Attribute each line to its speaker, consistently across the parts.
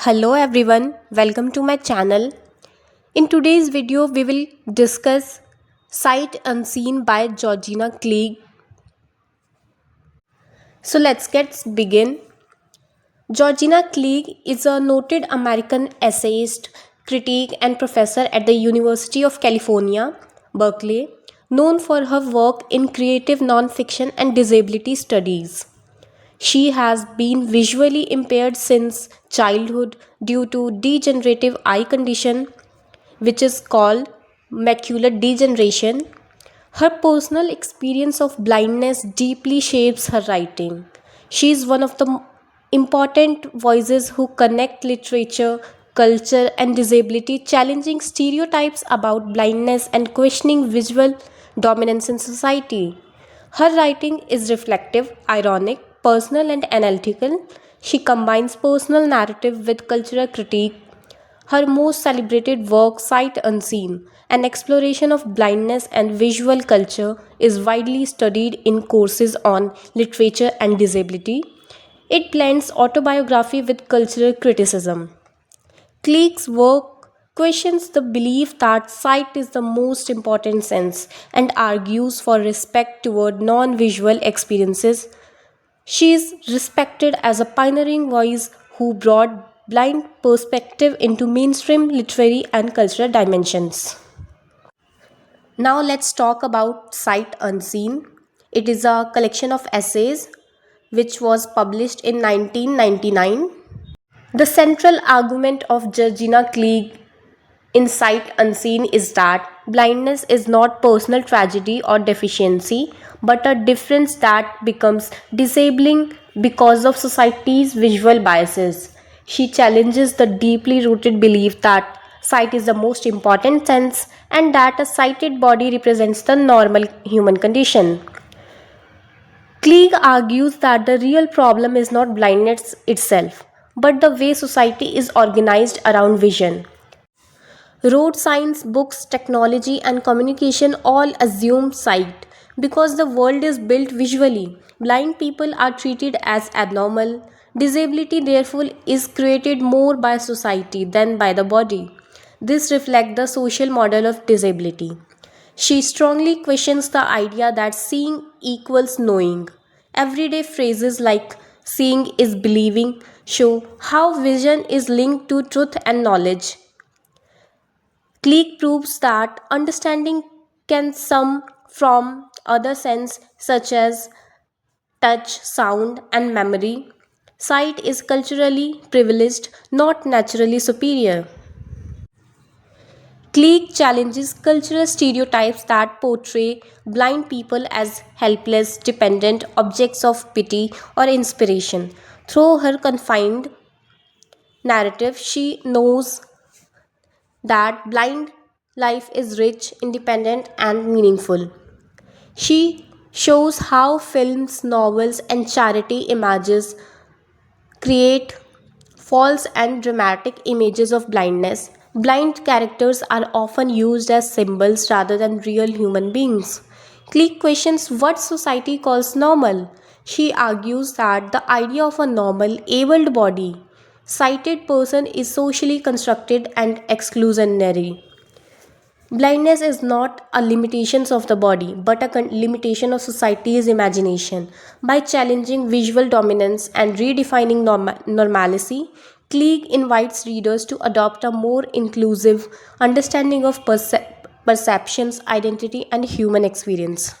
Speaker 1: Hello everyone, welcome to my channel. In today's video, we will discuss Sight Unseen by Georgina Kleege. So let's get begin. Georgina Kleege is a noted American essayist, critic, and professor at the University of California, Berkeley, known for her work in creative nonfiction and disability studies. She has been visually impaired since childhood due to degenerative eye condition which is called macular degeneration. Her personal experience of blindness deeply shapes her writing. She is one of the important voices who connect literature, culture, and disability, challenging stereotypes about blindness and questioning visual dominance in society. Her writing is reflective, ironic, personal, and analytical. She combines personal narrative with cultural critique. Her most celebrated work, Sight Unseen, an exploration of blindness and visual culture, is widely studied in courses on literature and disability. It blends autobiography with cultural criticism. Kleege's work questions the belief that sight is the most important sense and argues for respect toward non visual experiences. She is respected as a pioneering voice who brought blind perspective into mainstream literary and cultural dimensions. Now let's talk about Sight Unseen. It is a collection of essays which was published in 1999. The central argument of Georgina Kleege in Sight Unseen is that blindness is not personal tragedy or deficiency, but a difference that becomes disabling because of society's visual biases. She challenges the deeply rooted belief that sight is the most important sense and that a sighted body represents the normal human condition. Klieg argues that the real problem is not blindness itself, but the way society is organized around vision. Road signs, books, technology, and communication all assume sight because the world is built visually. Blind people are treated as abnormal. Disability, therefore, is created more by society than by the body. This reflects the social model of disability. She strongly questions the idea that seeing equals knowing. Everyday phrases like seeing is believing show how vision is linked to truth and knowledge. Cleek proves that understanding can come from other senses such as touch, sound, and memory. Sight is culturally privileged, not naturally superior. Cleek challenges cultural stereotypes that portray blind people as helpless, dependent objects of pity or inspiration. Through her confined narrative, she knows that blind life is rich, independent, and meaningful. She shows how films, novels, and charity images create false and dramatic images of blindness. Blind characters are often used as symbols rather than real human beings. Click questions what society calls normal. She argues that the idea of a normal, abled body, sighted person is socially constructed and exclusionary. Blindness is not a limitation of the body, but a limitation of society's imagination. By challenging visual dominance and redefining normalcy, Klieg invites readers to adopt a more inclusive understanding of perceptions, identity, and human experience.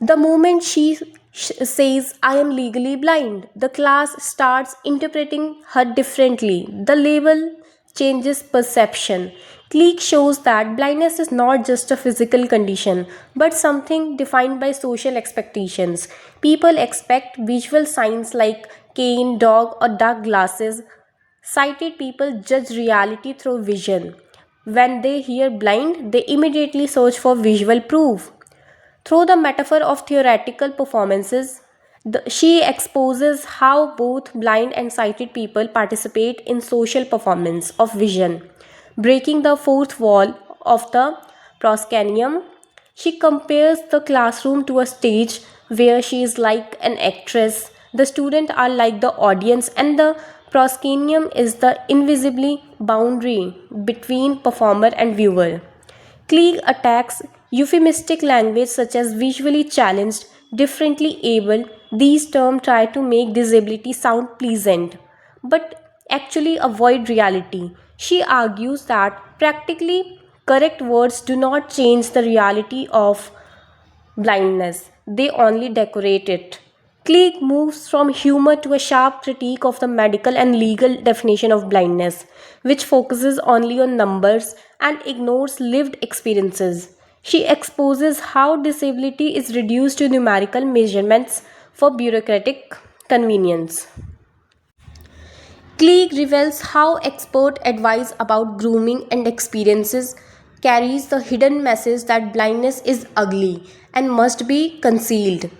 Speaker 1: The moment she says, I am legally blind, the class starts interpreting her differently. The label changes perception. Cleek shows that blindness is not just a physical condition, but something defined by social expectations. People expect visual signs like cane, dog, or dark glasses. Sighted people judge reality through vision. When they hear blind, they immediately search for visual proof. Through the metaphor of theoretical performances, she exposes how both blind and sighted people participate in social performance of vision. Breaking the fourth wall of the proscenium, she compares the classroom to a stage where she is like an actress, the students are like the audience, and the Proscenium is the invisibly boundary between performer and viewer. Klieg attacks euphemistic language such as visually challenged, differently able. These terms try to make disability sound pleasant, but actually avoid reality. She argues that practically correct words do not change the reality of blindness, they only decorate it. Klieg moves from humor to a sharp critique of the medical and legal definition of blindness, which focuses only on numbers and ignores lived experiences. She exposes how disability is reduced to numerical measurements for bureaucratic convenience. Klieg reveals how expert advice about grooming and experiences carries the hidden message that blindness is ugly and must be concealed.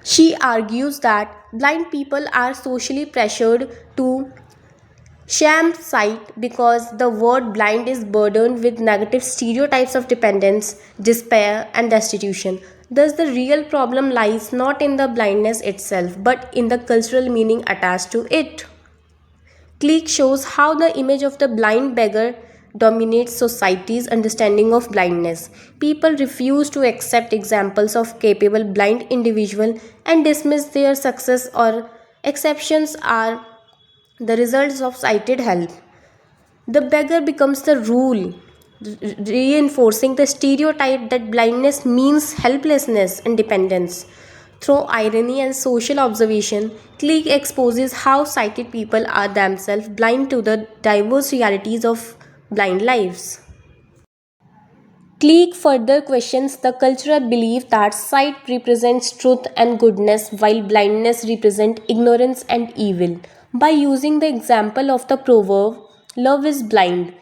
Speaker 1: She argues that blind people are socially pressured to sham sight because the word blind is burdened with negative stereotypes of dependence, despair, and destitution. Thus, the real problem lies not in the blindness itself but in the cultural meaning attached to it. Clique shows how the image of the blind beggar dominates society's understanding of blindness. People refuse to accept examples of capable blind individuals and dismiss their success or exceptions are the results of sighted help. The beggar becomes the rule, reinforcing the stereotype that blindness means helplessness and dependence. Through irony and social observation, Klieg exposes how sighted people are themselves blind to the diverse realities of blind lives. Klieg further questions the cultural belief that sight represents truth and goodness while blindness represents ignorance and evil. By using the example of the proverb, love is blind,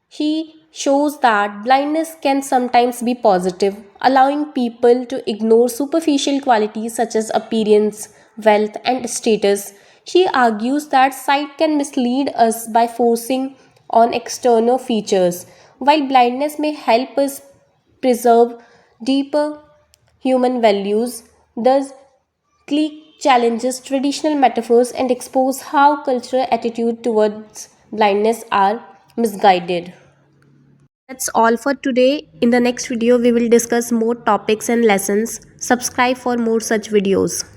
Speaker 1: he shows that blindness can sometimes be positive, allowing people to ignore superficial qualities such as appearance, wealth, and status. She argues that sight can mislead us by forcing on external features, while blindness may help us preserve deeper human values. Thus, Clique challenges traditional metaphors and exposes how cultural attitude towards blindness are misguided. That's all for today. In the next video, we will discuss more topics and lessons. Subscribe for more such videos.